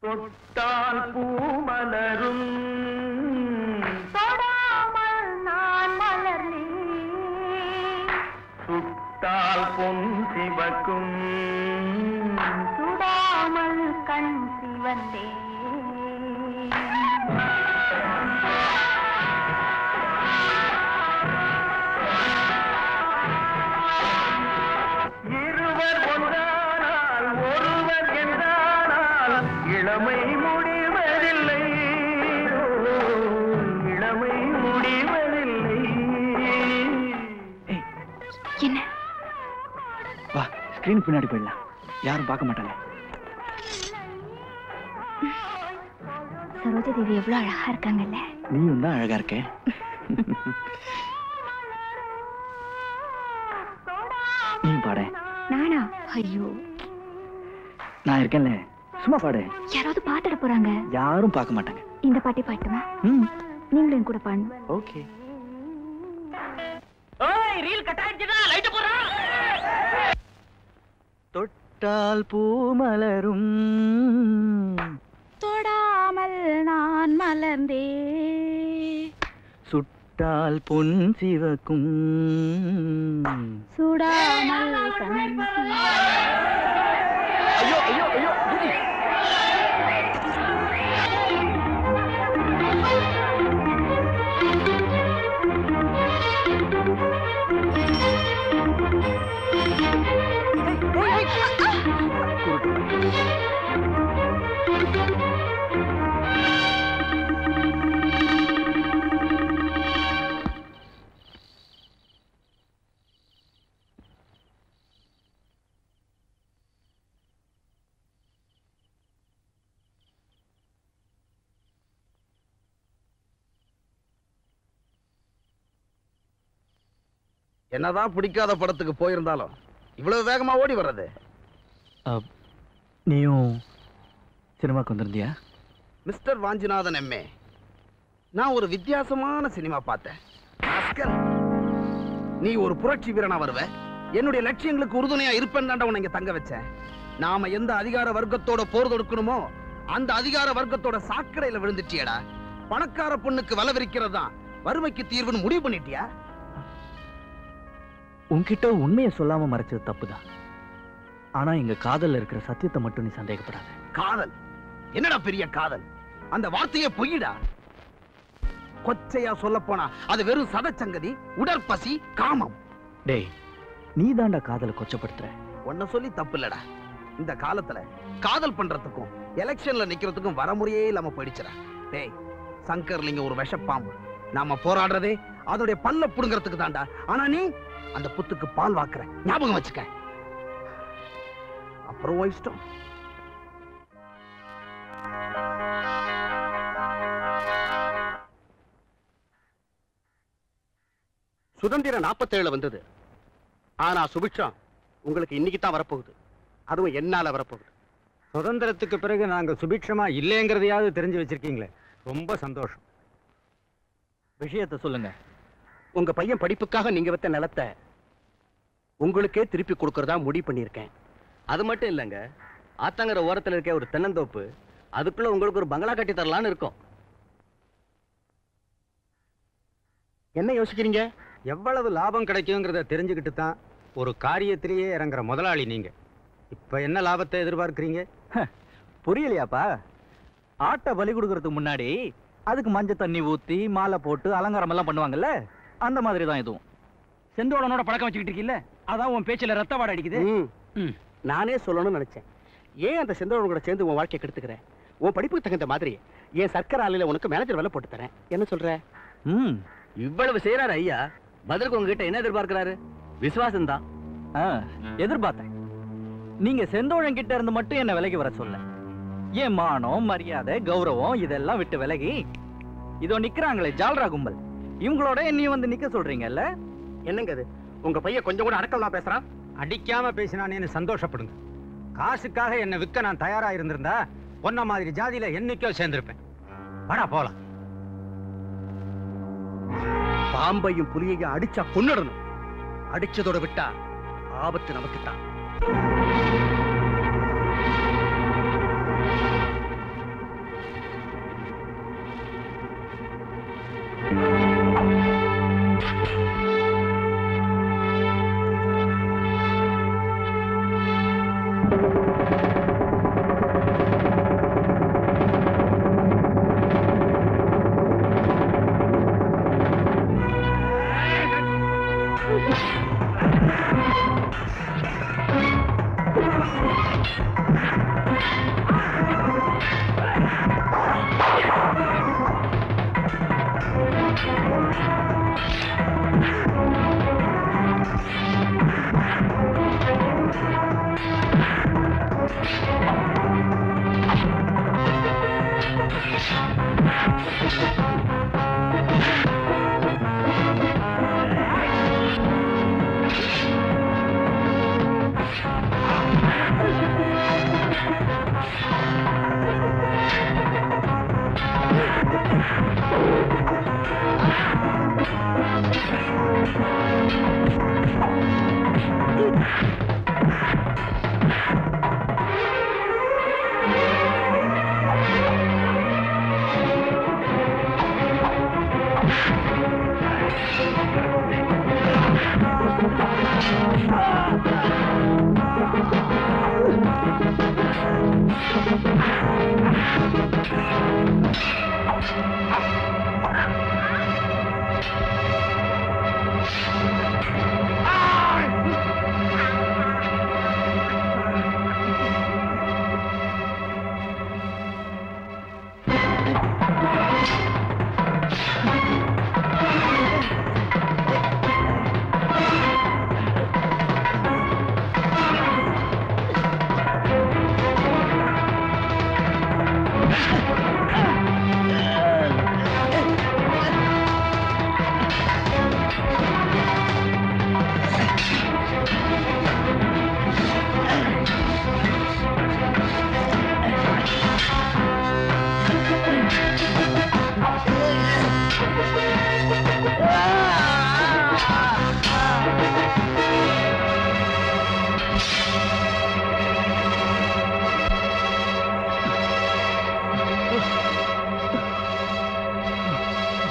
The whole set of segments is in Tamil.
தொட்டால் பூமலரும் தொடாமல் நான் மலர்ந்தேன் சுட்டால் பொன் சிவக்கும் சுடாமல் கண் சிவந்தேன் இருவர் ஒன்றானால் ஒருவர் என்றானால் இளமை முடிவதில்லை இளமை முடிவதில்லை. என்ன வா ஸ்கிரீன் பின்னாடி போயிடலாம், யாரும் பார்க்க மாட்டாங்க. சரோஜா தேவி எவ்வளவு அழகா இருக்காங்கல்ல. நீயும் தான் அழகா இருக்க. நீ பாட. நானா? ஐயோ நான் இருக்கேன்ல, சும்மா பாடு. யாராவது பாத்துட போறாங்க. யாரும் பார்க்க மாட்டாங்க. இந்த பாட்டி பாட்டுமா? நீங்களும் கூட பாடணும். ஓகே. ஓய் ரீல் கட் ஆயிடுச்சுடா, லைட் போடுறா. தொட்டால் பூ மலரும் தொடாமல் நான் மலர்ந்தே சுட்டால் பொன் சிவக்கும் சுடாமல் கண். ஐயோ ஐயோ ஐயோ குதி. என்னதான் பிடிக்காத படத்துக்கு போயிருந்தாலும் இவ்வளவு வேகமா ஓடி வர்றது? நீயும் சினிமாக்கு வந்திருந்தியா? மிஸ்டர் வாஞ்சிநாதன் எம்ஏ, நான் ஒரு வித்தியாசமான சினிமா பார்த்தேன். நீ ஒரு புரட்சி வீரனா வருவ, என்னுடைய லட்சியங்களுக்கு உறுதுணையா இருப்பேன் தாண்டா உன்னை இங்க தங்க வச்சேன். நாம எந்த அதிகார வர்க்கத்தோட போர் தொடுக்கணுமோ அந்த அதிகார வர்க்கத்தோட சாக்கடையில விழுந்துட்டியடா. பணக்கார பொண்ணுக்கு வலை விரிக்கிறது தான் வறுமைக்கு தீர்வுன்னு முடிவு பண்ணிட்டியா? உன்கிட்ட உண்மையை சொல்லாம மறைச்சது தப்புதான். ஆனா எங்க காதல்ல இருக்கிற சத்தியத்தை மட்டும் நீ சந்தேகப்படாத. காதல் என்னடா பெரிய காதல்? அந்த வார்த்தையே பொய்டா. கொச்சையா சொல்ல போனா அது வெறும் சதச்சங்கதி, உடற்பசி, காமம். டேய், நீ தாண்டா காதலை கொச்சப்படுத்துற. உன்ன சொல்லி தப்பு இல்லடா. இந்த காலத்துல காதல் பண்றதுக்கும் எலெக்ஷன்ல நிக்கிறதுக்கும் வரமுறையே இல்லாம போயிடுச்சுடா. டேய், சங்கர்லிங்க ஒரு விஷப்பாம்பு. நாம போராடுறதே அதோடைய பல்ல புடுங்கிறதுக்கு தாண்டா. ஆனா நீ அந்த புத்துக்கு பால் வாக்குற, ஞாபகம் வச்சுக்க. அப்புறம் இஷ்டம். சுதந்திரம் 47 வந்தது. ஆனா சுபிக்ஷா உங்களுக்கு இன்னைக்கு தான் வரப்போகுது. அதுவும் என்னால வரப்போகுது. சுதந்திரத்துக்கு பிறகு நாங்க சுபிக்ஷமா இல்லைங்கிறதையாவது தெரிஞ்சு வச்சிருக்கீங்களே, ரொம்ப சந்தோஷம். விஷயத்தை சொல்லுங்க. உங்க பையன் படிப்புக்காக நீங்க வைத்த நிலத்தை உங்களுக்கே திருப்பி கொடுக்கறதா முடிவு பண்ணியிருக்கேன். அது மட்டும் இல்லைங்க, ஆத்தங்கர ஓரத்தில் இருக்க ஒரு தென்னந்தோப்பு, அதுக்குள்ள உங்களுக்கு ஒரு பங்களா கட்டி தரலான்னு இருக்கோம். என்ன யோசிக்கிறீங்க? எவ்வளவு லாபம் கிடைக்குங்கிறத தெரிஞ்சுக்கிட்டு தான் ஒரு காரியத்திலேயே இறங்குற முதலாளி நீங்க. இப்ப என்ன லாபத்தை எதிர்பார்க்கிறீங்க? புரியலையாப்பா? ஆட்டை பலி கொடுக்கறதுக்கு முன்னாடி அதுக்கு மஞ்சள் தண்ணி ஊத்தி மாலை போட்டு அலங்காரம் எல்லாம் பண்ணுவாங்கல்ல, அந்த மாதிரி தான் இதுவும். செந்தோழனோட பழக்கம் வச்சுக்கிட்டு இருக்கீல்ல, அதான் உன் பேச்சுல ரத்த வாட அடிக்குது. நானே சொல்லணும்னு நினைச்சேன். ஏன் அந்த செந்தோழன் கூட சேர்ந்து உன் வாழ்க்கையை கெடுத்துக்கிறேன்? உன் படிப்புக்கு தகுந்த மாதிரி என் சர்க்கரை ஆலையில உனக்கு மேனேஜர் வேலை போட்டு தரேன். என்ன சொல்ற? இவ்வளவு செய்யறாரு ஐயா, பதிலுக்கு உங்ககிட்ட என்ன எதிர்பார்க்கிறாரு? விசுவாசம் தான். எதிர்பார்த்தேன். நீங்க செந்தோழன் கிட்ட இருந்து மட்டும் என்ன விலகி வர சொல்ல. ஏன் மானம், மரியாதை, கௌரவம் இதெல்லாம் விட்டு விலகி இதோ நிக்கிறாங்களே ஜால்ரா கும்பல், இவங்களோட என்னையும் வந்து நிக்க சொல்றீங்கல்ல? என்னங்க அது? உங்க பையன் கொஞ்சம் கூட அடக்கமா பேசுறான். அடிக்காம பேசினானேன்னு சந்தோஷப்படுங்க. காசுக்காக என்ன விற்க நான் தயாரா இருந்திருந்தா பொன்ன மாதிரி ஜாதியில என்னைக்கோ சேர்ந்திருப்பேன். வாடா போலாம். பாம்பையும் புலியையும் அடிச்சா கொன்னுடணும். அடிச்சதோட விட்டா ஆபத்து நமக்கு தான்.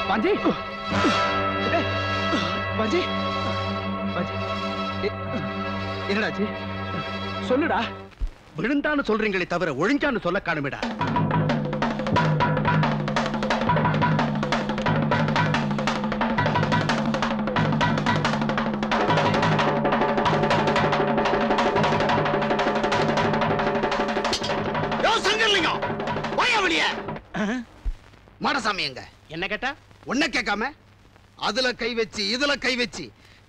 பாஞ்சி பாஞ்சி பாஞ்சி என்னடாச்சு சொல்லுடா. விழுந்தான்னு சொல்றீங்களே தவிர ஒழிஞ்சான்னு சொல்ல காணுமேடா. மாடசாமி எங்க? என்ன கேட்டா? ஒன்ன கேட்காம அதுல கை வச்சு இதுல கை வச்சு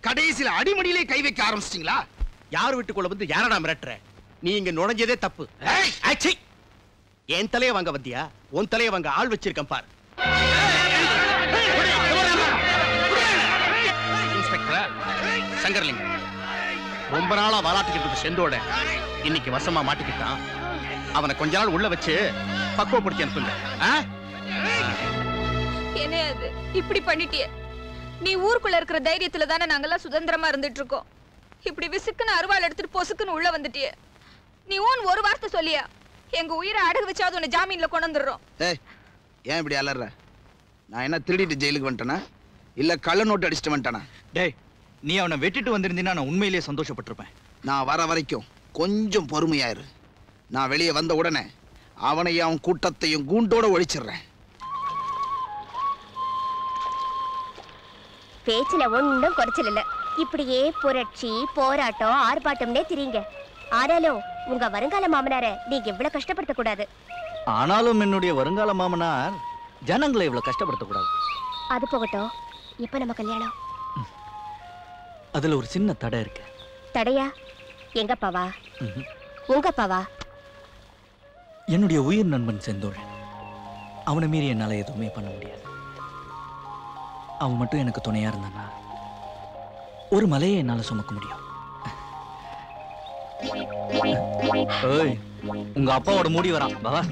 கடைசியில அடிமடியிலே கை வைக்க ஆரம்பிச்சிட்டீங்களா? யார் வீட்டுக்குள்ள வந்து யாரடா மிரட்டுற? நீ இங்க நுழைஞ்சதே தப்பு. ஏய்! ஆச்சி! என் தலைய வாங்க வந்தியா? உன் தலைய வாங்க ஆள் வச்சிருக்கேன் பார். இன்ஸ்பெக்டர் சங்கர்லிங்கம் ரொம்ப நாளா வாலாட்டிக்கிட்டு செந்தோட இன்னைக்கு வசமா மாட்டிக்கிட்டான். அவனை கொஞ்ச நாள் உள்ள வச்சு பக்குவப்படுத்தி அனுப்புங்க. என்ன அது இப்படி பண்ணிட்டியே? நீ ஊருக்குள்ள இருக்கிற தைரியத்துல தானே நாங்கெல்லாம் சுதந்திரமா இருந்துட்டு இருக்கோம். இப்படி விசுக்குன்னு அருவாள் எடுத்துட்டு பொசுக்குன்னு உள்ள வந்துட்டியே. நீ ஒரு வார்த்தை சொல்லியா எங்க உயிரை அடகு வச்சாவது உன்னை ஜாமீன்ல கொண்டு வந்துடுறோம். ஏய், ஏன் இப்படி அலற? நான் என்ன திருடிட்டு ஜெயிலுக்கு வந்துட்டேனா இல்ல கள்ள நோட்டு அடிச்சுட்டு வந்துட்டானா? டேய், நீ அவனை வெட்டிட்டு வந்திருந்தீன்னா நான் உண்மையிலேயே சந்தோஷப்பட்டிருப்பேன். நான் வர வரைக்கும் கொஞ்சம் பொறுமையாயிரு. நான் வெளியே வந்த உடனே அவனையும் அவன் கூட்டத்தையும் கூண்டோட ஒழிச்சிடுறேன். பேச்சுல ஒன்றும் குறைச்சல் இல்ல. இப்படியே புரட்சி போராட்டம் ஆர்ப்பாட்டம்னே திரிங்க. ஆனாலும் உங்க வருங்கால மாமனார நீங்க இவ்வளவு கஷ்டப்படுத்த கூடாது. ஆனாலும் என்னுடைய வருங்கால மாமனார் ஜனங்களை இவ்வளவு கஷ்டப்படுத்த கூடாது. அது போகட்டும், இப்ப நம்ம கல்யாணம். அதுல ஒரு சின்ன தடை இருக்கு. தடையா? எங்கப்பாவா? உங்கப்பாவா? என்னுடைய உயிர் நண்பன் செந்தோழன். அவனை மீறி என்னால எதுவுமே பண்ண முடியாது. அவன் மட்டும் எனக்கு துணையா இருந்தானா ஒரு மலையை என்னால சுமக்க முடியும். ஏய், உங்க அப்பாவோட மூடி வரான் பாவா.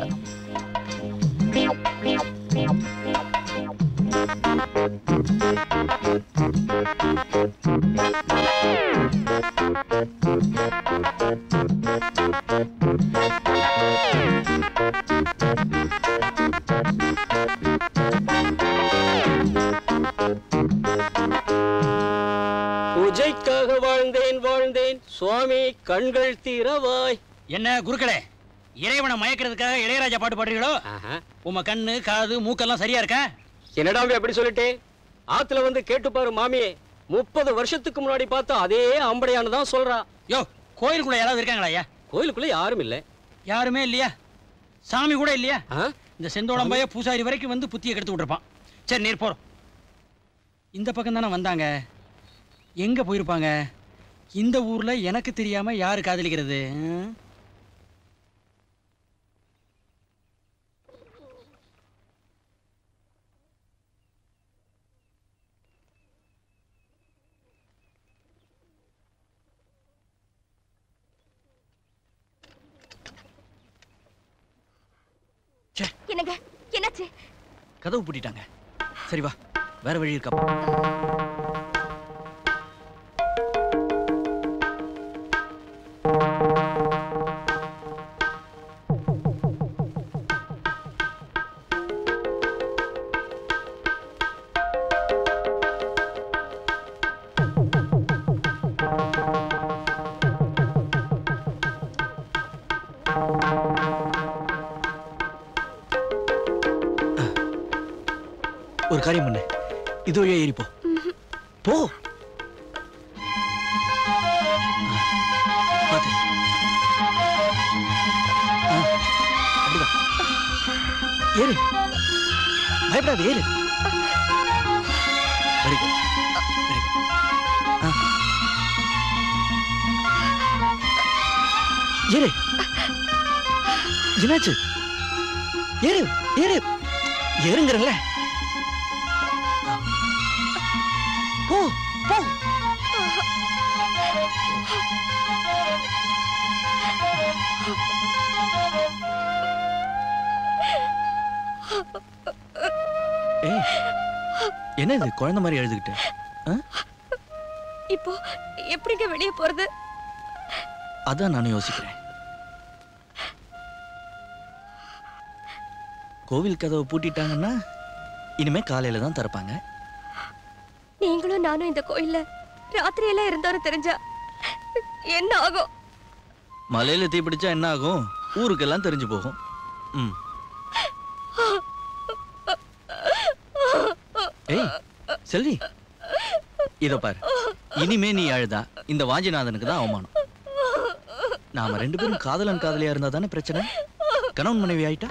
பூஜைக்காக வாழ்ந்தேன் வாழ்ந்தேன் சுவாமி கண்கள் தீரவாய். என்ன குருக்களே, இறைவனை மயக்கிறதுக்காக இளையராஜா பாட்டு பாடுறீங்களோ? உங்க கண்ணு காது மூக்கெல்லாம் சரியா இருக்கா? என்னடா அப்படி சொல்லிட்டே? ஆத்துல வந்து கேட்டு பாரு மாமியே. 30 வருஷத்துக்கு முன்னாடி பார்த்தா அதே ஆம்படையானு தான் சொல்றா. யோ, கோயிலுக்குள்ள யாராவது இருக்காங்களா ஐயா? கோயிலுக்குள்ள யாரும் இல்ல. யாருமே இல்லையா? சாமி கூட இல்லையா? இந்த செந்தோடம் பைய பூசாரி வரைக்கும் வந்து புத்தியை கெடுத்து விட்டுருப்பான். சரி, நீர் போறோம். இந்த பக்கம் தானே வந்தாங்க. எங்க போயிருப்பாங்க? இந்த ஊர்ல எனக்கு தெரியாம யாரு காதலிக்கிறது? என்னங்க, என்னாச்சு? கதவு பூட்டிட்டாங்க. சரி வா, வேற வழி இருக்கா? ஒரு காரியம் பண்ணு, இது வழியா ஏறி போ. போ. பாத்து. அப்படிதான். ஏறு. பயப்படாத, ஏறு. Very good. Very good. ஏறு. என்னாச்சு? ஏறு, ஏறு. ஏறுங்கிறல்ல. போ, போ. ஏய், என்ன இது குழந்தை மாதிரி எழுதுகிட்டு? இப்போ எப்படிங்க வெளியே போறது? அதான் நானும் யோசிக்கிறேன். கோவில் கதவை பூட்டிட்டாங்கன்னா இனிமே காலையில தான் திறப்பாங்க. நீங்களும் நானும் இந்த கோயில்ல ராத்திரி எல்லாம் இருந்தோன்னு தெரிஞ்சா என்ன ஆகும்? மலையில தீ பிடிச்சா என்ன ஆகும்? ஊருக்கெல்லாம் தெரிஞ்சு போகும். ஏய் செல்வி, இதோ பாரு, இனிமே நீ அழுதா இந்த வாஞ்சிநாதனுக்கு தான் அவமானம். நாம ரெண்டு பேரும் காதலன் காதலியா இருந்தா தானே பிரச்சனை. கணவன் மனைவி ஆயிட்டா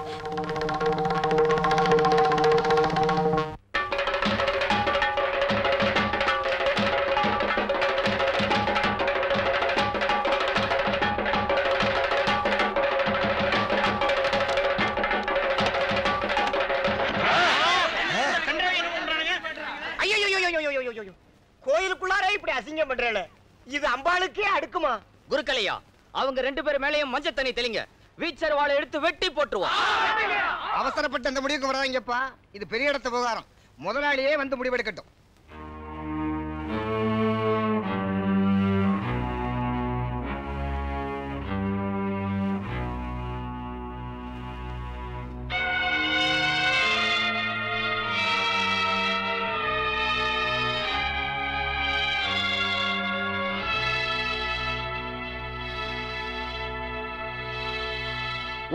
கோயிலுக்குள்ளாரே இப்படி அசிங்கம் பண்றேன். இது அம்பாளுக்கே அடுக்குமா? குருக்கலையா, அவங்க ரெண்டு பேர் மேலேயும் மஞ்சள் தண்ணி தெளிங்க. வீச்சர் வாளை எடுத்து வெட்டி போட்டுருவோம். அவசரப்பட்டு அந்த முடிவுக்கு வராங்கப்பா. இது பெரிய இடத்த விவகாரம். முதலாளியே வந்து முடிவெடுக்கட்டும்.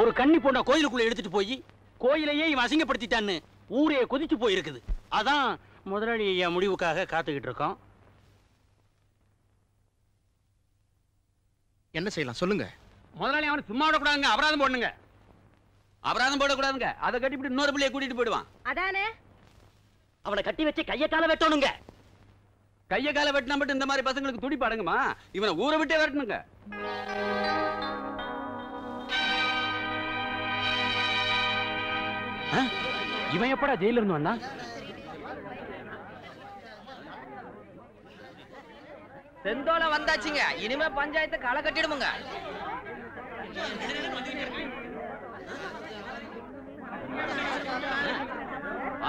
ஒரு கன்னி பொண்ண கோயிலுக்குள்ள எடுத்துட்டு போய் கோயிலையே இவன் அசிங்கப்படுத்திட்டான்னு ஊரே கொதிச்சு போயிருக்குது. அதான் முதலாளி என் முடிவுக்காக காத்துக்கிட்டு இருக்கோம். என்ன செய்யலாம் சொல்லுங்க. முதலாளி அவனை சும்மா விடக்கூடாதுங்க, அபராதம் போடணுங்க. அபராதம் போடக்கூடாதுங்க, அதை கட்டிவிட்டு இன்னொரு பிள்ளைய கூட்டிட்டு போயிடுவான். அதானே அவனை கட்டி வச்சு கைய கால வெட்டணுங்க. கைய கால வெட்டினா மட்டும் இந்த மாதிரி பசங்களுக்கு துடிப்பு அடங்குமா? இவனை ஊரை விட்டே வெட்டணுங்க. இவன் எப்படா ஜெயில இருந்து வந்தான்? செந்தோல வந்தாச்சுங்க. இனிமே பஞ்சாயத்தை களை கட்டிடுமுங்க.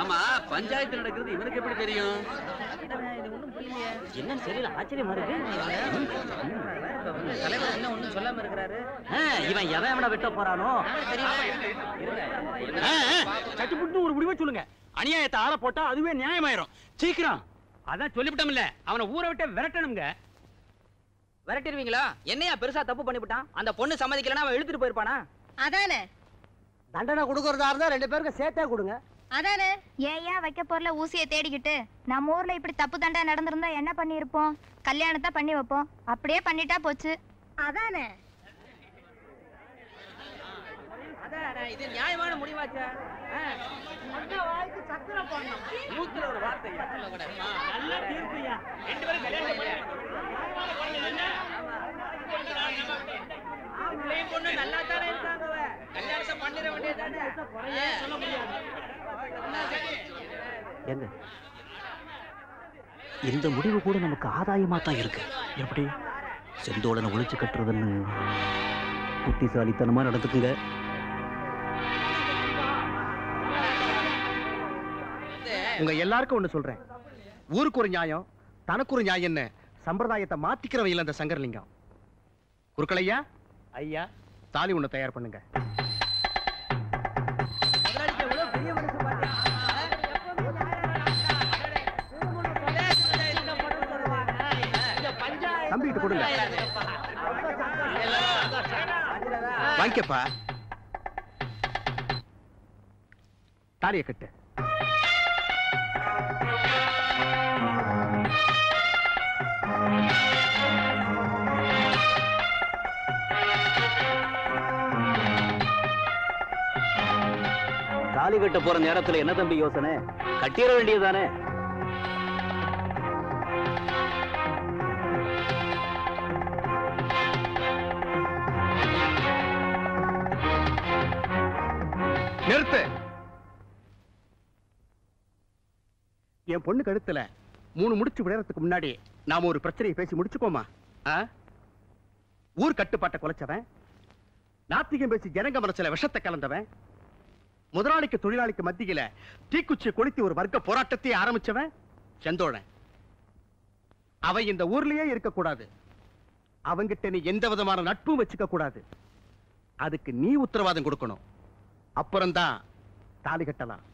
ஆமா, பஞ்சாயத்து நடக்கிறது இவனுக்கு எப்படி தெரியும்? என்ன தெரியல, ஆச்சரியமா இருக்கு. தலைவர் என்ன ஒண்ணும் சொல்லாம இருக்கிறாரு. இவன் எவன் வெட்ட போறானோ? சட்டுப்புட்டு ஒரு முடிவை சொல்லுங்க. அநியாயத்தை ஆள போட்டா அதுவே நியாயமாயிரும். சீக்கிரம். அதான் சொல்லிவிட்டோம்ல, அவனை ஊரை விட்டு விரட்டணுங்க. விரட்டிடுவீங்களா? என்னையா பெருசா தப்பு பண்ணிவிட்டான்? அந்த பொண்ணு சம்மதிக்கலன்னா அவன் இழுத்துட்டு போயிருப்பானா? அதானே தண்டனை கொடுக்கறதா இருந்தா ரெண்டு பேருக்கு சேர்த்தே கொடுங்க. அதானே ஏயா வைக்க போறல ஊசியை தேடிக்கிட்டு நம்ம ஊர்ல இப்படி தப்பு தண்டா நடந்திருந்தா என்ன பண்ணிருப்போம்? கல்யாணத்தை பண்ணி வைப்போம். அப்படியே பண்ணிட்டா போச்சு. அதானே இது நியாயமான முடிவாச்சா? ஒரு வார்த்தை நல்ல தீர்ப்புயா. ரெண்டு பேரும் கல்யாணம் பொண்ணு நல்லா தானே இருக்காங்க. கல்யாணத்தை பண்ணிட வேண்டியதானே. சொல்ல முடியாது. இந்த முடிவு கூட நமக்கு ஆதாயமா தான் இருக்கு. எப்படி செந்தோடனை ஒழிச்சு கட்டுறதுன்னு புத்திசாலித்தனமா நடந்துக்குங்க. உங்க எல்லாருக்கும் ஒண்ணு சொல்றேன், ஊருக்கு ஒரு நியாயம் தனக்கு ஒரு நியாயம்னு சம்பிரதாயத்தை மாத்திக்கிறவன் இல்ல அந்த சங்கரலிங்கம். குருக்களையா ஐயா, தாலி ஒண்ணு தயார் பண்ணுங்க. தம்பிட்டு கொடுங்க. வாங்கிக்கப்பா. தாலியை கட்டு. தாலி கட்ட போற நேரத்துல என்ன தம்பி யோசனை? கட்டிட வேண்டியதானே? நிறுத்து. என் பொண்ணு கழுத்துல 3 முடிச்சு விடுறதுக்கு முன்னாடி நாம ஒரு பிரச்சனையை பேசி முடிச்சுக்கோமா? ஊர் கட்டுப்பாட்டை குலைச்சவன், நாத்திகம் பேசி ஜனங்க மனசுல விஷத்தை கலந்தவன், முதலாளிக்கு தொழிலாளிக்கு மத்தியில தீக்குச்சியை கொளுத்தி ஒரு வர்க்க போராட்டத்தை ஆரம்பிச்சவன் செந்தோழன். அவன் இந்த ஊர்லயே இருக்கக்கூடாது. அவங்கிட்ட நீ எந்த விதமான நட்பும் வச்சுக்க கூடாது. அதுக்கு நீ உத்தரவாதம் கொடுக்கணும். அப்புறம்தான் தாலி கட்டலாம்.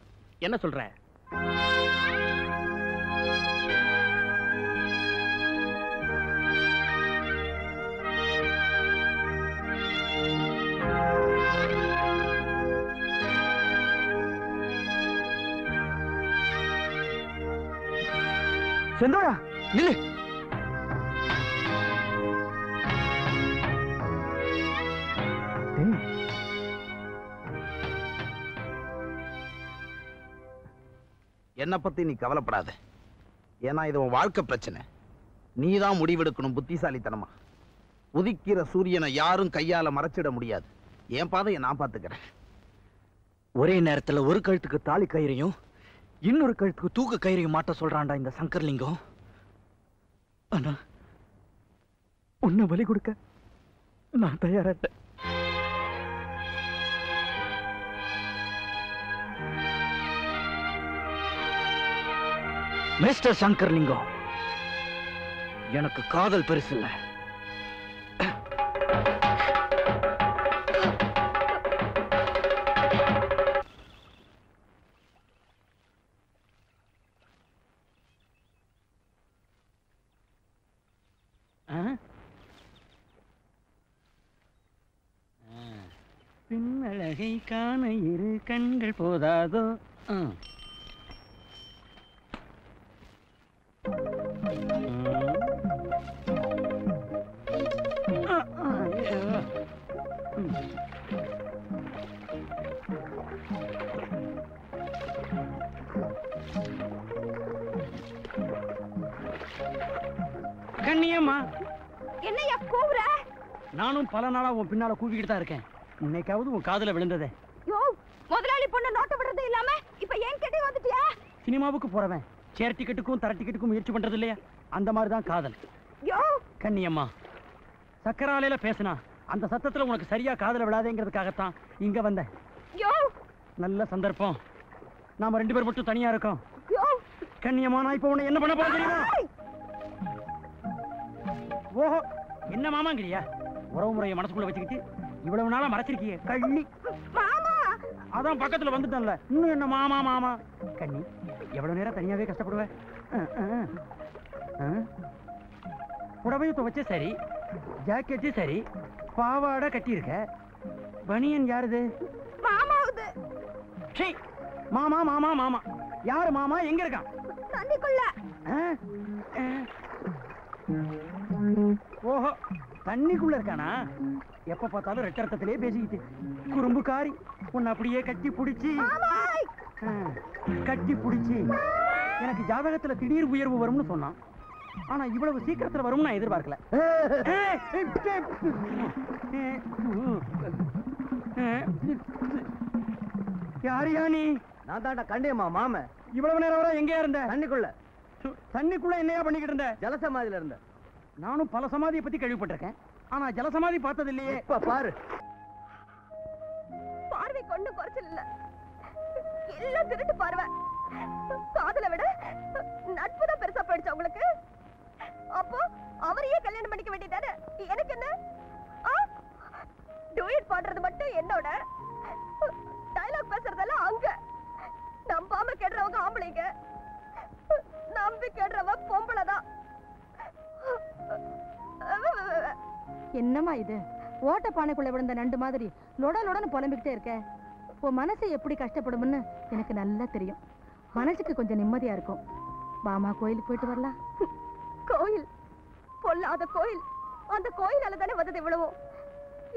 என்ன சொல்ற? செந்தோழா நில்லு. என்ன பத்தி நீ கவலைப்படாத. ஏன்னா இது உன் வாழ்க்கை பிரச்சனை. நீதான் முடிவெடுக்கணும் புத்திசாலித்தனமா. உதிக்கிற சூரியனை யாரும் கையால மறைச்சிட முடியாது. என் பாதையை நான் பாத்துக்கிறேன். ஒரே நேரத்துல ஒரு கழுத்துக்கு தாலி கயிறையும் இன்னொரு கழுத்துக்கு தூக்க கயிறையும் மாட்ட சொல்றான்டா இந்த சங்கர்லிங்கம். ஆனா உன்னை பலி கொடுக்க நான் தயாராட்டேன். மிஸ்டர் சங்கர்லிங்கம், எனக்கு காதல் பெருசு இல்ல. பின்னழகை காண இரு கண்கள் போதாதோ. கண்ணியம்மா, என்னையா கூவுற? நானும் பல நாளா உன் பின்னால கூவிக்கிட்டு தான் இருக்கேன். இன்னைக்காவது உன் காதுல விழுந்ததே. யோ, முதலாளி பொண்ணு நோட்ட விடுறது இல்லாம இப்ப ஏன் கிட்ட வந்துட்டியா? சினிமாவுக்கு போறவன் சேர் டிக்கெட்டுக்கும் தர டிக்கெட்டுக்கும் முயற்சி பண்றது இல்லையா? அந்த மாதிரி தான் காதல். யோ கண்ணியம்மா, சக்கராலையில பேசினா அந்த சத்தத்துல உனக்கு சரியா காதல விழாதேங்கிறதுக்காகத்தான் இங்க வந்தேன். யோ, நல்ல சந்தர்ப்பம். நாம 2 பேர் மட்டும் தனியா இருக்கோம். யோ கண்ணியம்மா, நான் இப்ப உன்னை என்ன பண்ண போறேன் தெரியுமா? ஓஹோ, என்ன மாமாங்கிறியா? உறவு முறையை மனசுக்குள்ள வச்சுக்கிட்டு இவ்வளவு நாளா மறைச்சிருக்கிய கண்ணி. மாமா, அதான் பக்கத்துல வந்துட்டேன்ல, இன்னும் என்ன மாமா மாமா? கண்ணி, எவ்வளவு நேரம் தனியாவே கஷ்டப்படுவேன். புடவையை துவைச்ச சரி, ஜாக்கெட்டு சரி, பாவாடை கட்டி இருக்க, பனியன் யாருது? மாமாவுது. மாமா மாமா மாமா யாரு மாமா? எங்க இருக்கான்? தண்ணிக்குள்ள. ஓஹோ, தண்ணிக்குள்ள இருக்கானா? எப்ப பார்த்தாலும் ரெட்டரத்திலே பேசிக்கிட்டு குறும்புக்காரி. உன்னை அப்படியே கட்டி பிடிச்சி எனக்கு ஜாதகத்துல திடீர் உயர்வு வரும்னு சொன்னான். ஆனா இவ்வளவு சீக்கிரத்துல வரும்னு நான் எதிர்பார்க்கல. யாரியா நீ? நான் தாண்டா கண்டியம்மா மாம. இவ்வளவு நேரம் வரை எங்கேயா இருந்த? தண்ணிக்குள்ள. தண்ணிக்குள்ள என்னையா பண்ணிக்கிட்டு இருந்த? ஜலசமாதியில இருந்த. நானும் பல சமாதியை பத்தி கேள்விப்பட்டிருக்கேன், ஆனா ஜலசமாதி பார்த்தது இல்லையே. இப்ப பாரு. பார்வை கொண்டு குறைச்சல் இல்ல, எல்லாம் திருட்டு பார்வை. காதலை விட நட்பு தான் பெருசா போயிடுச்சு உங்களுக்கு. அப்போ அவரையே கல்யாணம் பண்ணிக்க வேண்டியதானே? எனக்கு என்ன? டூயட் பாடுறது மட்டும் என்னோட, டயலாக் பேசுறதெல்லாம் அங்க. நம்பாம கேடுறவங்க ஆம்பளைங்க, நம்பி கேடுறவ பொம்பளைதான். என்னம்மா இது? ஓட்ட பானைக்குள்ள விழுந்த நண்டு மாதிரி லொடன்னு புலம்பிக்கிட்டே இருக்க. உன் மனசு எப்படி கஷ்டப்படும்னு எனக்கு நல்லா தெரியும். மனசுக்கு கொஞ்சம் நிம்மதியா இருக்கும். வாமா, கோயிலுக்கு போயிட்டு வரலாம். கோயில்? பொல்லாத கோயில். அந்த கோயிலால தானே வந்தது இவ்வளவும்.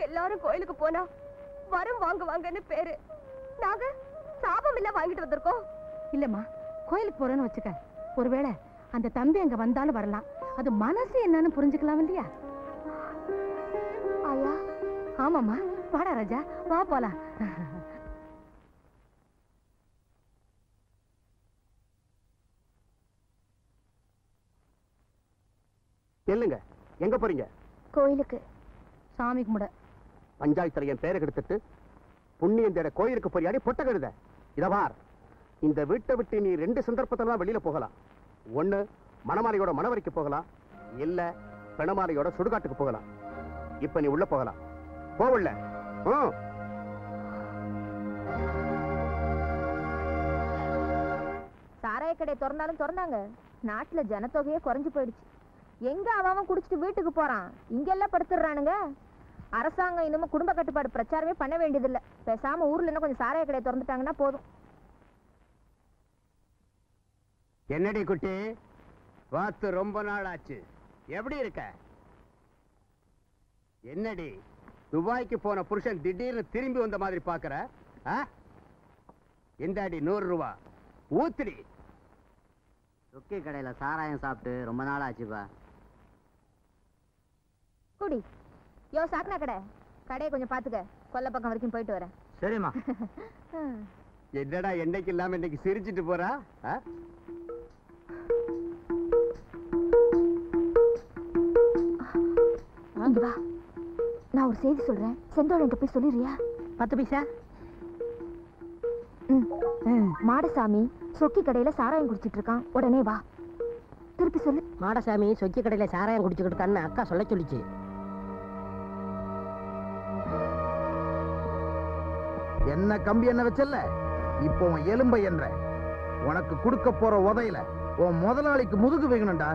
எல்லாரும் கோயிலுக்கு போனா வரம் வாங்குவாங்கன்னு பேரு. நாங்க சாபம் இல்ல வாங்கிட்டு வந்திருக்கோம். இல்லம்மா, கோயிலுக்கு போறேன்னு வச்சுக்க, ஒருவேளை அந்த தம்பி அங்க வந்தாலும் வரலாம். அது மனசு என்னன்னு புரிஞ்சுக்கலாம் இல்லையா? ஐயா. ஆமாம்மா, வாடா ராஜா, வா போலாம். இல்லைங்க, எங்க போறீங்க? கோயிலுக்கு. சாமி கும்பிட. பஞ்சாயத்துல என் பேரை கெடுத்துட்டு புண்ணியம் தேட கோயிலுக்கு போறியாடி பொட்ட கழுத. இத பார், இந்த வீட்டை விட்டு நீ 2 சந்தர்ப்பத்துல தான் வெளியில போகலாம். ஒண்ணு மணமாலையோட மணவரைக்கு போகலாம், இல்ல பெணமாலையோட சுடுகாட்டுக்கு போகலாம். இப்ப நீ உள்ள போகலாம். போவல. சாராய கடை திறந்தாலும் திறந்தாங்க. நாட்டுல ஜனத்தொகையே குறைஞ்சு போயிடுச்சு. எங்க அவன் குடிச்சிட்டு வீட்டுக்கு போறான், இங்கெல்லாம் படுத்துறானுங்க. அரசாங்கம் இன்னமும் குடும்ப கட்டுப்பாடு பிரச்சாரமே பண்ண வேண்டியதில்ல. பேசாம ஊர்ல இன்னும் கொஞ்சம் சாராய கடையை திறந்துட்டாங்கன்னா போதும். என்னடி குட்டி, பார்த்து ரொம்ப நாள் ஆச்சு. எப்படி இருக்க? என்னடி துபாய்க்கு போன புருஷன் திடீர்னு திரும்பி வந்த மாதிரி பாக்குற? எந்தாடி 100 ரூபா ஊத்துடி. சொக்கி கடையில சாராயம் சாப்பிட்டு ரொம்ப நாள் ஆச்சுப்பா. குடி. யோ சாக்கனா கடை, கடையை கொஞ்சம் பாத்துக்க. கொல்ல பக்கம் வரைக்கும் போயிட்டு வரேன். சரிம்மா. என்னடா என்னைக்கு இல்லாம இன்னைக்கு சிரிச்சிட்டு போறா? இங்க வா, நான் ஒரு செய்தி சொல்றேன். செந்தோழன் போய் சொல்லிடுறியா? 10 பைசா. மாடசாமி சொக்கி கடையில சாராயம் குடிச்சிட்டு இருக்கான். உடனே வா. திருப்பி சொல்லு. மாடசாமி சொக்கி கடையில சாராயம் குடிச்சுக்கிட்டு இருக்கான்னு அக்கா சொல்ல சொல்லிச்சு. என்ன கம்பி என்ன வச்சல்ல, இப்போ உன் எலும்பை என்ற உனக்கு கொடுக்க போற உதையில உன் முதலாளிக்கு முதுகு வைக்கணும்டா.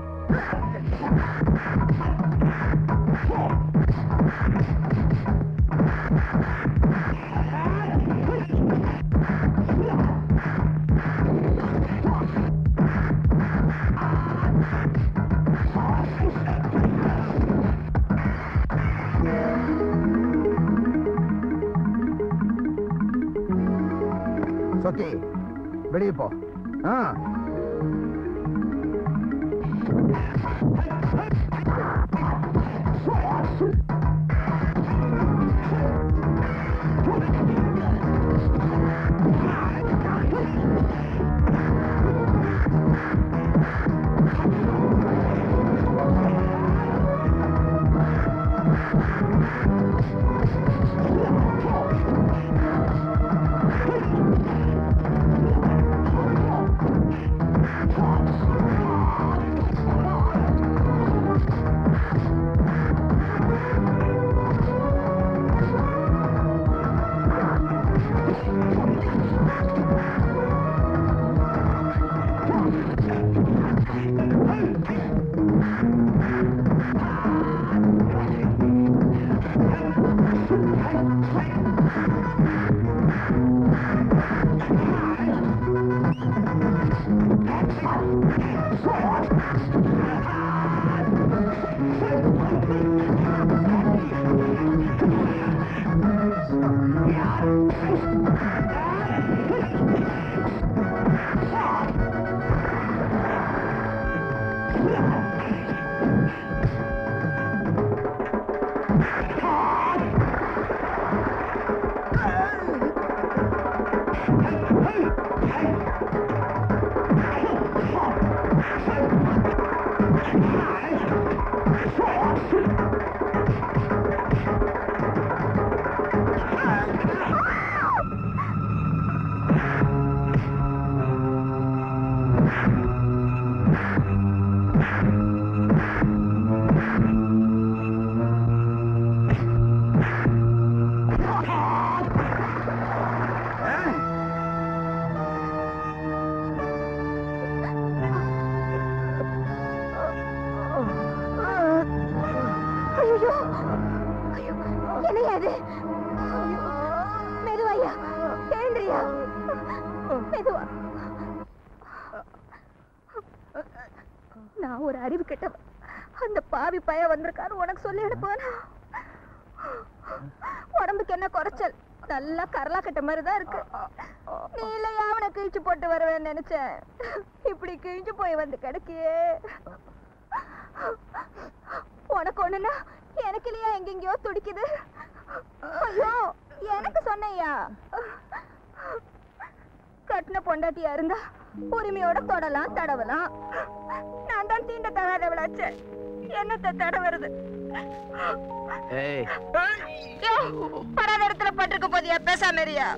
ஓகே, வெளியே போ. மெதுவா. நான் ஒரு அறிவு கெட்டவன். அந்த பாவி பய வந்திருக்காரு உனக்கு சொல்லி அனுப்புவானா? உடம்புக்கு என்ன குறைச்சல்? நல்லா கரலா கட்ட மாதிரிதான் இருக்கு. நீ இல்லையா அவனை கிழிச்சு போட்டு வருவேன்னு நினைச்சேன். இப்படி கிழிஞ்சு போய் வந்து கிடக்கியே. உனக்கு ஒண்ணுன்னா எனக்கு இல்லையா எங்கெங்கயோ துடிக்குது. ஐயோ எனக்கு சொன்னையா, கட்டின பொண்டாட்டியா இருந்தா உரிமையோட தொடலாம் தடவலாம். நான் தான் தீண்ட தகாதவளாச்சே, என்னத்த தடவுறது? படாத இடத்துல பட்டிருக்க போதியா, பேசாம இருயா.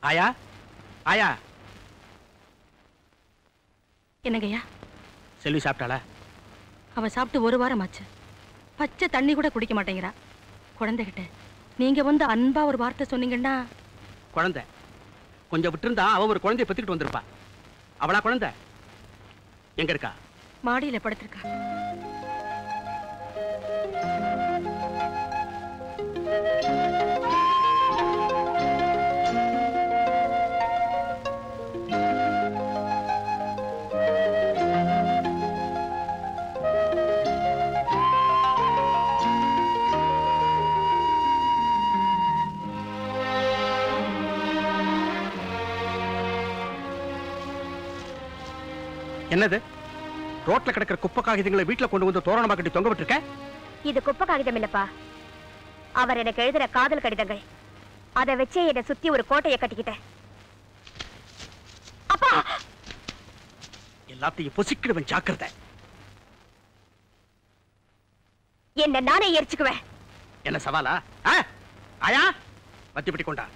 ஆயா ஆயா, என்னங்கய்யா? செல்வி சாப்பிட்டாளா? அவ சாப்பிட்டு ஒரு வாரம் ஆச்சு. பச்சை தண்ணி கூட குடிக்க மாட்டேங்கிறா. குழந்தைகிட்ட நீங்க வந்து அன்பா ஒரு வார்த்தை சொன்னீங்கன்னா. குழந்தை கொஞ்சம் விட்டுருந்தா அவ ஒரு குழந்தைய பெத்துக்கிட்டு வந்திருப்பா. அவளா குழந்தை? எங்க இருக்கா? மாடியில படுத்திருக்கா. என்னது? ரோட்ல கிடக்கிற குப்பை காகிதங்களை வீட்டுல கொண்டு வந்து தோரணமா கட்டி தொங்க விட்டுருக்க? இது குப்பை காகிதம் இல்லப்பா, அவர் எனக்கு எழுதுற காதல் கடிதங்கள். அதை வச்சே என்னை சுத்தி ஒரு கோட்டையை கட்டிக்கிட்டேன். அப்பா, எல்லாத்தையும் பொசிக்கிடுவன், ஜாக்கிரதை. என்ன நானே எரிச்சுக்குவேன். என்ன சவாலா? ஆயா வத்திப்பட்டி கொண்டா.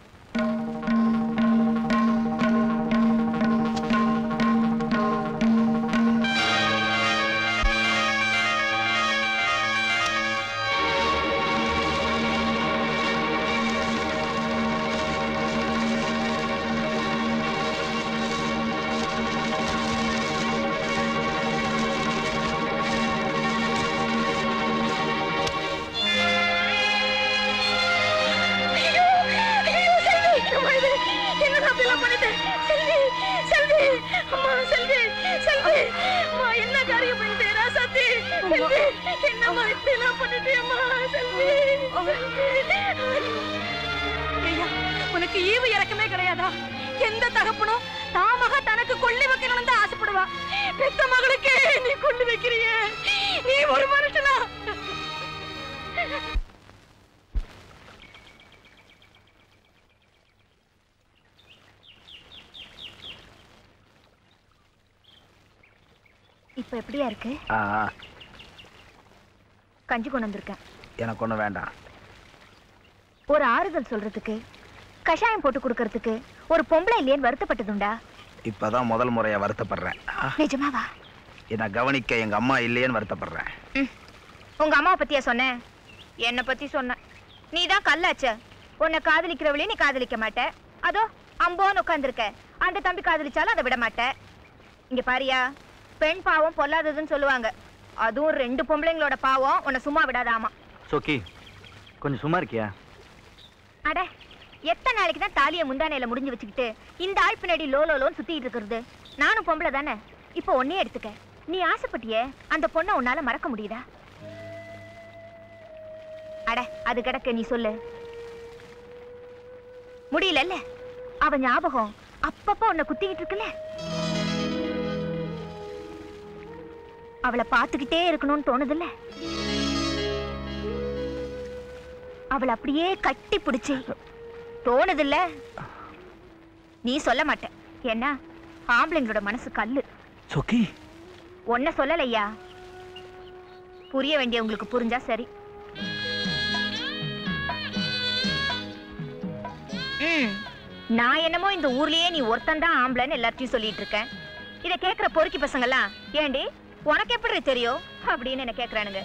உனக்கு ஈவு இறக்கமே கிடையாதா? எந்த தகப்பனும் தாமக தனக்கு கொள்ளி வைக்கணும்னு தான் ஆசைப்படுவா. பெத்த மகளுக்கு நீ கொள்ளி வைக்கிறியே, நீ ஒரு மனுஷனா? இப்ப எப்படியா இருக்கு? கஞ்சி கொண்டு வந்திருக்கேன். எனக்கு ஒண்ணு வேண்டாம். ஒரு ஆறுதல் சொல்றதுக்கு, கஷாயம் போட்டு கொடுக்கறதுக்கு ஒரு பொம்பளை இல்லையேன்னு வருத்தப்பட்டதுண்டா? இப்பதான் முதல் முறையா வருத்தப்படுறேன். நிஜமாவா? என்ன கவனிக்க எங்க அம்மா இல்லையேன்னு வருத்தப்படுறேன். உங்க அம்மாவை பத்தியா சொன்னேன்? என்ன பத்தி சொன்ன? நீதான் கல்லாச்ச. உன்னை காதலிக்கிறவளையும் நீ காதலிக்க மாட்ட. அதோ அம்போன்னு உட்கார்ந்துருக்க. அந்த தம்பி காதலிச்சாலும் அதை விட மாட்ட. இங்க பாரியா, பெண் பாவம் பொல்லாததுன்னு சொல்லுவாங்க. அதுவும் 2 பொம்பளைங்களோட பாவம் உன்னை சும்மா விடாதாமா. சோக்கி, கொஞ்சம் சும்மா இருக்கியா? அட, எத்தனை நாளைக்கு தான் தாலியை முந்தானையில முடிஞ்சு வச்சுக்கிட்டு இந்த ஆள் பின்னாடி லோலோன்னு சுத்திட்டு இருக்கிறது? நானும் பொம்பளை தானே. இப்போ ஒன்னே எடுத்துக்க. நீ ஆசைப்பட்டியே அந்த பொண்ணை உன்னால மறக்க முடியுதா? அட, அது கிடக்க, நீ சொல்லு. முடியல. அவ ஞாபகம் அப்பப்ப உன்னை குத்திக்கிட்டு இருக்குல்ல. அவளை பார்த்துக்கிட்டே இருக்கணும்னு தோணுதில்ல? அவளை அப்படியே கட்டி பிடிச்சி தோணுதில்ல? நீ சொல்ல மாட்ட, ஏன்னா ஆம்பளைங்களோட மனசு கல்லு. சோக்கி, ஒன்ன சொல்லலையா, புரிய வேண்டிய உங்களுக்கு புரிஞ்சா சரி. நான் என்னமோ இந்த ஊர்லயே நீ ஒருத்தன் தான் ஆம்பளைன்னு எல்லாத்தையும் சொல்லிட்டு இருக்கேன். இத கேக்குற பொறுக்கி பசங்கெல்லாம், ஏண்டி உனக்கு எப்படி தெரியும் அப்படின்னு என்ன கேக்குறானுங்க.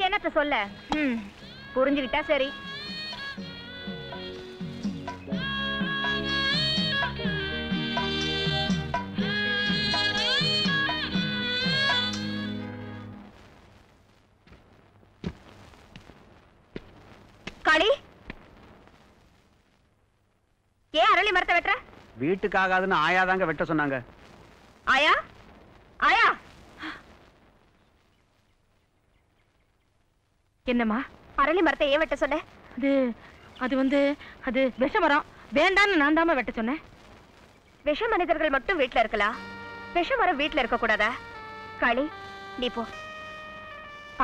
என்னத்த சொல்ல? புரிஞ்சுக்கிட்டா சரி. காளி, மரத்தை வெட்டுற? வீட்டுக்கு ஆகாதுன்னு ஆயாதாங்க வெட்ட சொன்னாங்க. ஆயா ஆயா என்னம்மா? அரளி மரத்தை ஏன் வெட்ட சொன்ன? அது விஷ மரம், வேண்டான்னு நான் தாமா வெட்ட சொன்னேன். விஷ மனிதர்கள் மட்டும் வீட்டுல இருக்கலாம், விஷ மரம் வீட்டுல இருக்க கூடாதா? காளி நீ போ.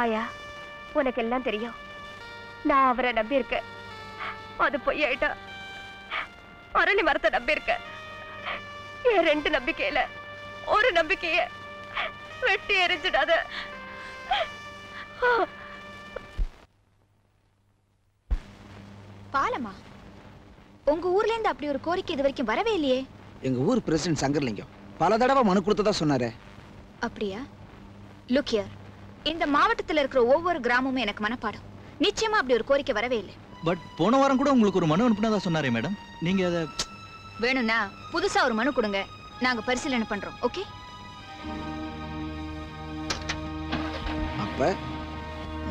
ஆயா உனக்கு எல்லாம் தெரியும், நான் அவரை நம்பி இருக்கேன், அது பொய்யாயிட்டா. அரளி மரத்தை நம்பி இருக்க, என் 2 நம்பிக்கையில ஒரு நம்பிக்கைய வெட்டி எரிஞ்சிடாத. பாலமா, உங்க ஊர்ல இருந்து அப்படி ஒரு கோரிக்கை இது வரைக்கும் வரவே இல்லையே. எங்க ஊர் பிரசிடென்ட் சங்கர்லிங்கம் பல தடவை மனு கொடுத்ததா சொன்னாரு. அப்படியா? லுக் ஹியர், இந்த மாவட்டத்துல இருக்கிற ஒவ்வொரு கிராமமும் எனக்கு மனப்பாடம். நிச்சயமா அப்படி ஒரு கோரிக்கை வரவே இல்லை. பட் போன வாரம் கூட உங்களுக்கு ஒரு மனு அனுப்புனதா சொன்னாரே மேடம். நீங்க அதை வேணும்னா புதுசா ஒரு மனு கொடுங்க, நாங்க பரிசீலனை பண்றோம். ஓகே? அப்ப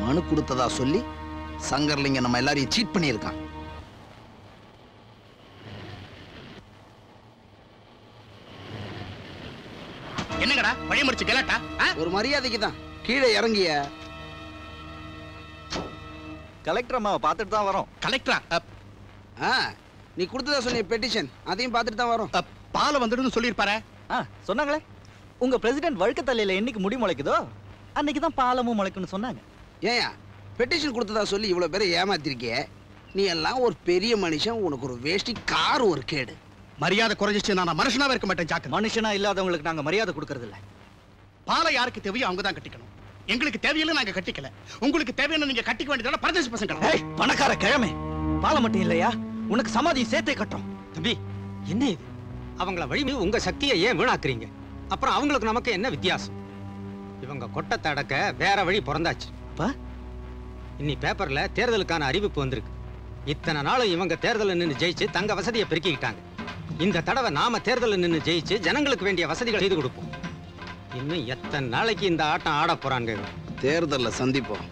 மனு கொடுத்ததா சொல்லி சங்கர்லிங்கம் நம்ம எல்லாரையும் சீட் பண்ணியிருக்கான். என்னங்கடா வழி மறிச்சு கேளாட்டா? ஒரு மரியாதைக்கு தான் கீழே இறங்கிய. கலெக்டர் அம்மாவை பார்த்துட்டு தான் வரோம். கலெக்டரா? நீ கொடுத்ததா சொன்னிய பெட்டிஷன், அதையும் பார்த்துட்டு தான் வரோம். பால வந்துடுன்னு சொல்லியிருப்பாரு. சொன்னாங்களே, உங்க பிரசிடென்ட் வழுக்க தலையில என்னைக்கு முடி முளைக்குதோ அன்னைக்கு தான் பாலமும் முளைக்கும்னு சொன்னாங்க. ஏயா பெட்டிஷன் கொடுத்ததா சொல்லி இவ்வளவு பேரை ஏமாத்திருக்கிய? நீ எல்லாம் ஒரு பெரிய மனுஷன், உனக்கு ஒரு வேஷ்டி கார் ஒரு கேடு. மரியாதை குறைஞ்சிச்சு, நான் மனுஷனாவே இருக்க மாட்டேன். ஜாக்கு, மனுஷனா இல்லாதவங்களுக்கு நாங்க மரியாதை கொடுக்கறது இல்ல. பாலை யாருக்கு தேவையோ அவங்க தான் கட்டிக்கணும். எங்களுக்கு தேவையில்லை, நாங்க கட்டிக்கல. உங்களுக்கு தேவையான நீங்க கட்டிக்க வேண்டியதால பரதேசி பசங்க. பணக்கார கிழமை, பாலம் மட்டும் இல்லையா, உனக்கு சமாதி சேர்த்தே கட்டும். தம்பி, என்ன இது? அவங்கள வழி உங்க சக்தியை ஏன் வீணாக்குறீங்க? அப்புறம் அவங்களுக்கு நமக்கு என்ன வித்தியாசம்? இவங்க கொட்டத்தை அடக்க வேற வழி பிறந்தாச்சு. இன்னி பேப்பர்ல தேர்தலுக்கான அறிவிப்பு வந்திருக்கு. இத்தனை நாளும் இவங்க தேர்தலில் நின்று ஜெயிச்சு தங்க வசதியை பெருக்கிக்கிட்டாங்க. இந்த தடவை நாம தேர்தலில் நின்று ஜெயிச்சு ஜனங்களுக்கு வேண்டிய வசதிகள் செய்து கொடுப்போம். இன்னும் எத்தனை நாளைக்கு இந்த ஆட்டம் ஆட போறாங்க? தேர்தலில் சந்திப்போம்.